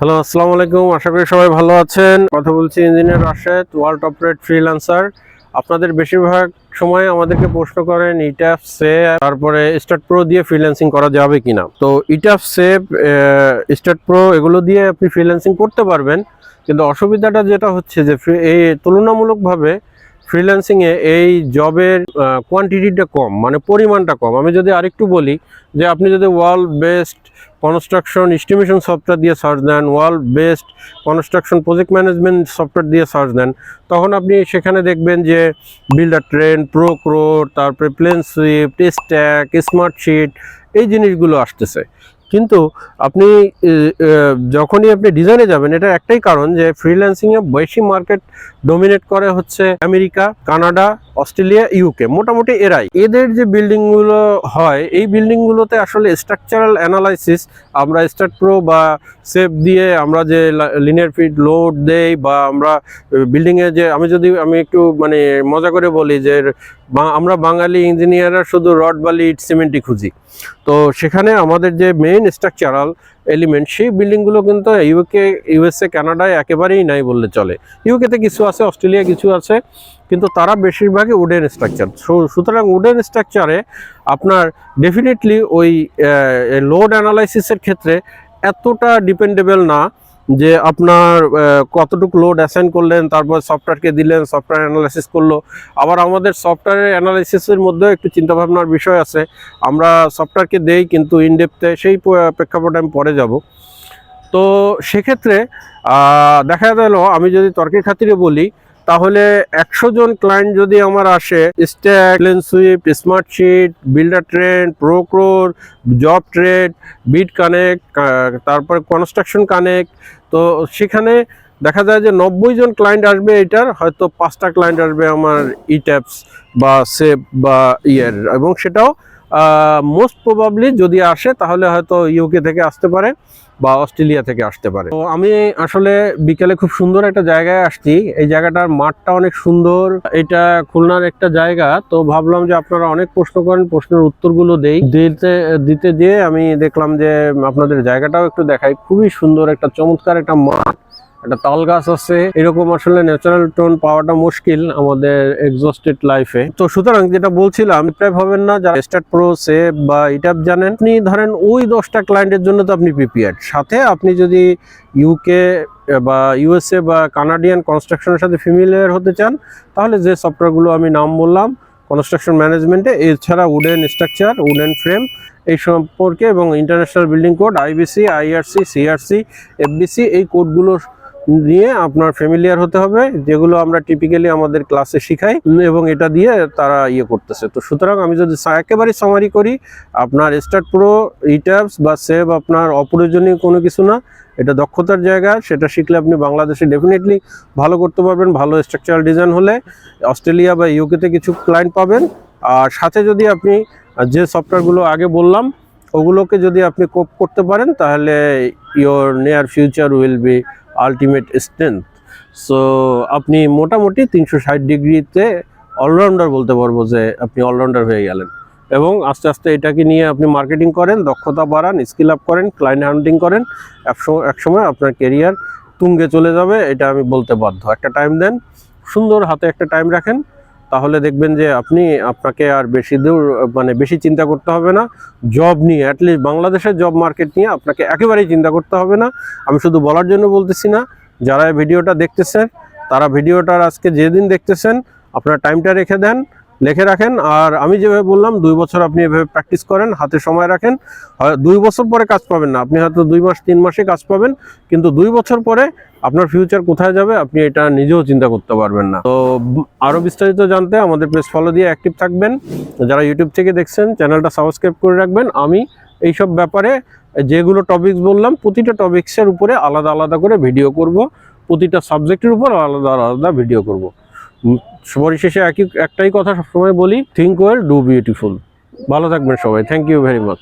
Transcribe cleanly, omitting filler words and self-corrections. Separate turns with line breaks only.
Hello, আসসালামু আলাইকুম। আশা করি সবাই ভালো আছেন। কথা বলছি engineer Rashed, world operate freelancer. আপনাদের বেশিরভাগ সময় আমাদেরকে প্রশ্ন করেন ইটাফ সেভ তারপরে স্টার্ট প্রো দিয়ে ফ্রিল্যান্সিং করা যাবে কিনা। তো ইটাফ সেভ, স্টার্ট প্রো এগুলো দিয়ে আপনি ফ্রিল্যান্সিং করতে পারবেন, কিন্তু অসুবিধাটা যেটা হচ্ছে যে এই তুলনামূলকভাবে ফ্রিল্যান্সিংয়ে এই জবের কোয়ান্টিটিটা কম, মানে পরিমাণটা কম। আমি যদি আরেকটু বলি যে আপনি যদি world best construction estimation software দিয়ে সার্চ দেন, world best construction project management software দিয়ে সার্চ দেন, তখন আপনি সেখানে দেখবেন যে বিল্ডার ট্রেন্ড, প্রোক্রো, তারপরে প্লেন সুইফট, স্ট্যাক, স্মার্টশিট, এই জিনিসগুলো আসতেছে। কিন্তু আপনি যখনই আপনি ডিজাইনে যাবেন, এটা একটাই কারণ যে ফ্রিল্যান্সিংয়ে বেশি মার্কেট ডোমিনেট করে হচ্ছে আমেরিকা, কানাডা, অস্ট্রেলিয়া, ইউকে, মোটামুটি এরাই। এদের যে বিল্ডিংগুলো হয়, এই বিল্ডিংগুলোতে আসলে স্ট্রাকচারাল অ্যানালাইসিস আমরা স্টার্ট প্রো বা সেভ দিয়ে আমরা যে লিনিয়ার ফিট লোড দেই, বা আমরা বিল্ডিংয়ে যে আমি একটু মানে মজা করে বলি যে আমরা বাঙালি ইঞ্জিনিয়াররা শুধু রড বালি ইট সিমেন্টই খুঁজি। তো সেখানে আমাদের যে মেইন স্ট্রাকচারাল এলিমেন্ট, সেই বিল্ডিংগুলো কিন্তু ইউএসএ, কানাডায় একেবারেই নাই বললে চলে। ইউকেতে কিছু আছে, অস্ট্রেলিয়া কিছু আছে, কিন্তু তারা বেশিরভাগই উডেন স্ট্রাকচার। সুতরাং উডেন স্ট্রাকচারে আপনার ডেফিনেটলি ওই লোড অ্যানালাইসিসের ক্ষেত্রে এতটা ডিপেন্ডেবল না যে আপনার কতটুকু লোড অ্যাসাইন করলেন, তারপর সফটওয়্যারকে দিলেন, সফটওয়্যার অ্যানালাইসিস করলো। আবার আমাদের সফটওয়্যারের অ্যানালাইসিসের মধ্যেও একটু চিন্তাভাবনার বিষয় আছে। আমরা সফটওয়্যারকে দেই, কিন্তু ইনডেপথে সেই প্রেক্ষাপটে আমি পরে যাব। তো সেক্ষেত্রে দেখা গেল, আমি যদি তর্কের খাতিরে বলি, তাহলে 100 জন ক্লায়েন্ট যদি আমার আসে, Stack, PlanSwift, Smartsheet, Buildertrend, Procore, JobTread, bit connect, তারপরে কনস্ট্রাকশন কানেক্ট, তো সেখানে দেখা যায় যে 90 জন ক্লায়েন্ট আসবে, এটার হয়তো 5টা ক্লায়েন্ট আসবে আমার ইট্যাপস বা সেভ বা এবং সেটাও মোস্ট প্রবাবলি যদি আসে তাহলে হয়তো ইউকে থেকে আসতে পারে বা অস্ট্রেলিয়া থেকে আসতে পারে। তো আমি আসলে বিকেলে খুব সুন্দর একটা জায়গায় আসছি। এই জায়গাটার মাঠটা অনেক সুন্দর, এটা খুলনার একটা জায়গা। তো ভাবলাম যে আপনারা অনেক প্রশ্ন করেন, প্রশ্নের উত্তরগুলো দিতে যেয়ে আমি দেখলাম যে আপনাদের জায়গাটাও একটু দেখাই। খুবই সুন্দর, একটা চমৎকার একটা মাঠ, একটা তাল গাছ আছে। এরকম আসলে ন্যাচারাল টোন পাওয়াটা মুশকিল আমাদের এক্সস্টেড লাইফে। তো সুতরাং যেটা বলছিলাম, প্রায় ভাবেন না যারা স্টার্ট প্রো, সেভ বা ইটাপ জানেন, আপনি ধরেন ওই 10টা ক্লায়েন্টের জন্য তো আপনি প্রিপেয়ার্ড। সাথে আপনি যদি ইউকে বা ইউএসএ বা কানাডিয়ান কনস্ট্রাকশনের সাথে ফ্যামিলিয়ার হতে চান, তাহলে যে সফটওয়্যারগুলো আমি নাম বললাম কনস্ট্রাকশন ম্যানেজমেন্টে, এছাড়া উডেন স্ট্রাকচার, উডেন ফ্রেম এই সম্পর্কে, এবং international building code, IBC, IRC, CRC, FBC, এই কোডগুলো নিয়ে আপনার ফ্যামিলিয়ার হতে হবে, যেগুলো আমরা টিপিক্যালি আমাদের ক্লাসে শিখাই, এবং এটা দিয়ে তারা করতেছে। তো সুতরাং আমি যদি একেবারে সামারি করি, আপনার স্টার্ট প্রো, ইট্যাপস বা সেভ আপনার অপ্রয়োজনীয় কোনো কিছু না, এটা দক্ষতার জায়গা। সেটা শিখলে আপনি বাংলাদেশে ডেফিনেটলি ভালো করতে পারবেন। ভালো স্ট্রাকচারাল ডিজাইন হলে অস্ট্রেলিয়া বা ইউকেতে কিছু ক্লায়েন্ট পাবেন। আর সাথে যদি আপনি যে সফটওয়্যারগুলো আগে বললাম ওগুলোকে যদি আপনি কোপ করতে পারেন, তাহলে your near future will be ultimate strength. So আপনি মোটামুটি 360 ডিগ্রিতে অলরাউন্ডার বলতে পারবো, যে আপনি অলরাউন্ডার হয়ে গেলেন। এবং আস্তে আস্তে এটাকে নিয়ে আপনি মার্কেটিং করেন, দক্ষতা বাড়ান, স্কিল আপ করেন, ক্লায়েন্ট হান্টিং করেন, একসময় আপনার কেরিয়ার তুঙ্গে চলে যাবে, এটা আমি বলতে বাধ্য। একটা টাইম দেন, সুন্দর হাতে একটা টাইম রাখেন, তাহলে দেখবেন যে আপনাকে আর বেশি দূর মানে বেশি চিন্তা করতে হবে না জব নিয়ে। অ্যাটলিস্ট বাংলাদেশের জব মার্কেট নিয়ে আপনাকে একেবারেই চিন্তা করতে হবে না। আমি শুধু বলার জন্য বলতেছি না, যারা ভিডিওটা দেখতেছেন তারা ভিডিওটার আজকে যেদিন দেখতেছেন আপনার টাইমটা লিখে রাখেন। আর আমি যেভাবে বললাম 2 বছর আপনি এভাবে প্র্যাকটিস করেন, হাতে সময় রাখেন। 2 বছর পরে কাজ পাবেন না, আপনি হয়তো 2 মাস 3 মাসে কাজ পাবেন, কিন্তু 2 বছর পরে আপনার ফিউচার কোথায় যাবে আপনি এটা নিজেও চিন্তা করতে পারবেন না। তো আরো বিস্তারিত জানতে আমাদের পেজ ফলো দিয়ে অ্যাক্টিভ থাকবেন। যারা ইউটিউব থেকে দেখছেন চ্যানেলটা সাবস্ক্রাইব করে রাখবেন। আমি এইসব ব্যাপারে যেগুলো টপিকস বললাম, প্রতিটা টপিক্সের উপরে আলাদা আলাদা করে ভিডিও করব, প্রতিটা সাবজেক্টের উপর আলাদা আলাদা ভিডিও করব। পরিশেষে একটাই কথা সবসময় বলি, থিঙ্ক ওয়েল, ডু বিউটিফুল। ভালো থাকবেন সবাই। Thank you very much.